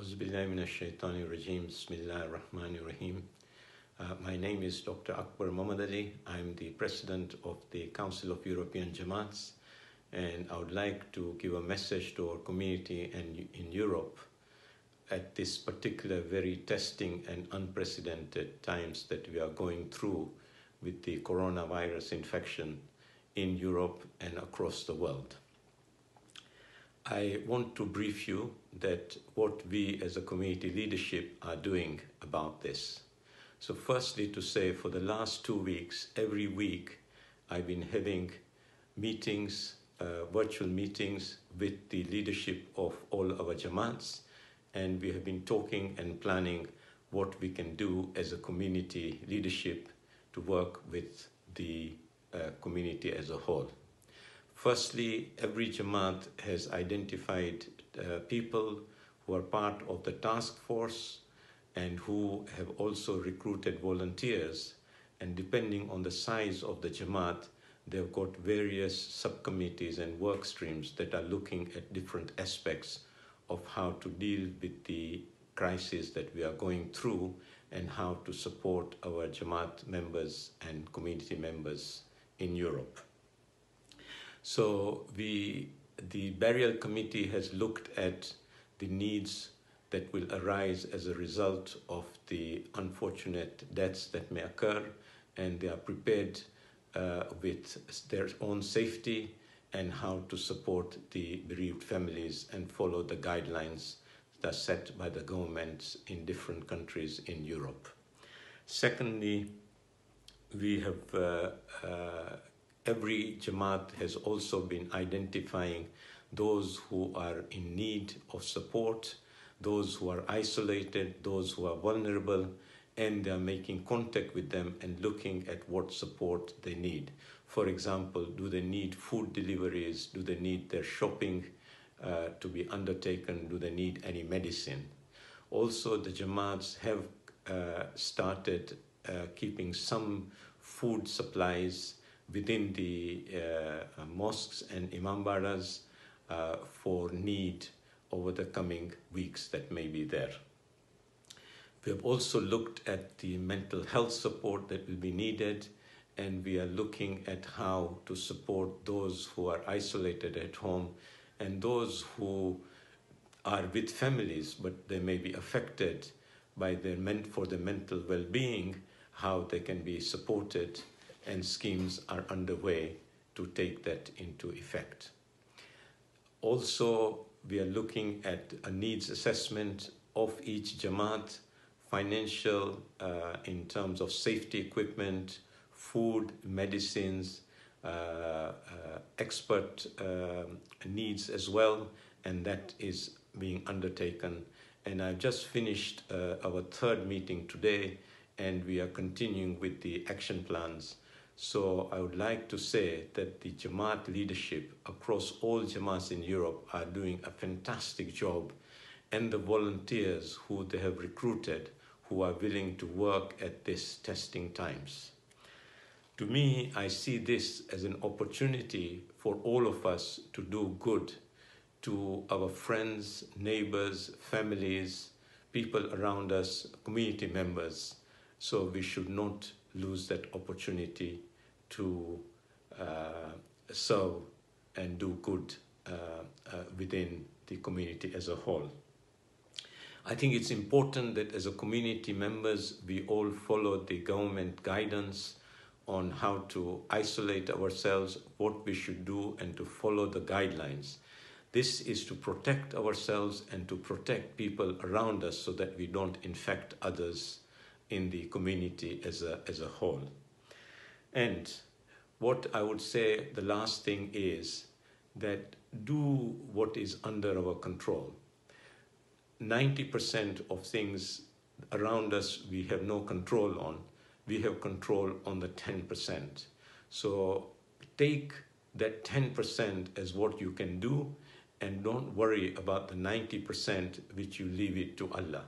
Auzubillahi minash shaitani rajim. Bismillahir Rahmanir Rahim. My name is Dr. Akber Mohamedali. I'm the President of the Council of European Jamaats, and I would like to give a message to our community and in Europe at this particular very testing and unprecedented times that we are going through with the coronavirus infection in Europe and across the world. I want to brief you that what we as a community leadership are doing about this. So firstly, to say for the last 2 weeks, every week, I've been having meetings, virtual meetings with the leadership of all our Jamaats, and we have been talking and planning what we can do as a community leadership to work with the community as a whole. Firstly, every Jamaat has identified people who are part of the task force and who have also recruited volunteers. And depending on the size of the Jamaat, they've got various subcommittees and work streams that are looking at different aspects of how to deal with the crisis that we are going through and how to support our Jamaat members and community members in Europe. So the burial committee has looked at the needs that will arise as a result of the unfortunate deaths that may occur, and they are prepared with their own safety and how to support the bereaved families and follow the guidelines that are set by the governments in different countries in Europe. Secondly, we have every Jamaat has also been identifying those who are in need of support, those who are isolated, those who are vulnerable, and they are making contact with them and looking at what support they need. For example, do they need food deliveries? Do they need their shopping to be undertaken? Do they need any medicine? Also, the Jamaats have started keeping some food supplies within the mosques and imambaras for need over the coming weeks that may be there. We have also looked at the mental health support that will be needed, and we are looking at how to support those who are isolated at home and those who are with families but they may be affected by their mental well-being, how they can be supported, and schemes are underway to take that into effect. Also, we are looking at a needs assessment of each Jamaat, financial in terms of safety equipment, food, medicines, expert needs as well, and that is being undertaken. And I've just finished our third meeting today, and we are continuing with the action plans. So I would like to say that the Jamaat leadership across all Jamaats in Europe are doing a fantastic job, and the volunteers who they have recruited who are willing to work at these testing times. To me, I see this as an opportunity for all of us to do good to our friends, neighbors, families, people around us, community members. So we should not lose that opportunity to serve and do good within the community as a whole. I think it's important that as a community members, we all follow the government guidance on how to isolate ourselves, what we should do, and to follow the guidelines. This is to protect ourselves and to protect people around us so that we don't infect others in the community as a whole. And what I would say, the last thing is that do what is under our control. 90% of things around us we have no control on. We have control on the 10%. So take that 10% as what you can do, and don't worry about the 90% which you leave it to Allah.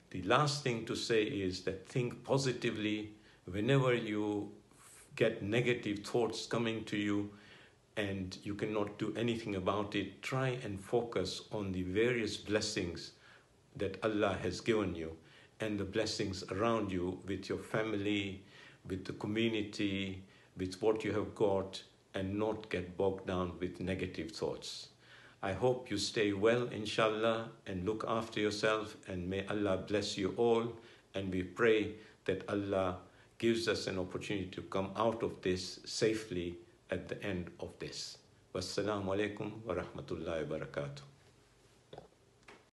The last thing to say is that think positively. Whenever you get negative thoughts coming to you and you cannot do anything about it, try and focus on the various blessings that Allah has given you and the blessings around you with your family, with the community, with what you have got, and not get bogged down with negative thoughts. I hope you stay well, inshallah, and look after yourself, and may Allah bless you all. And we pray that Allah gives us an opportunity to come out of this safely at the end of this. Wassalamu alaikum wa rahmatullahi wa barakatuh.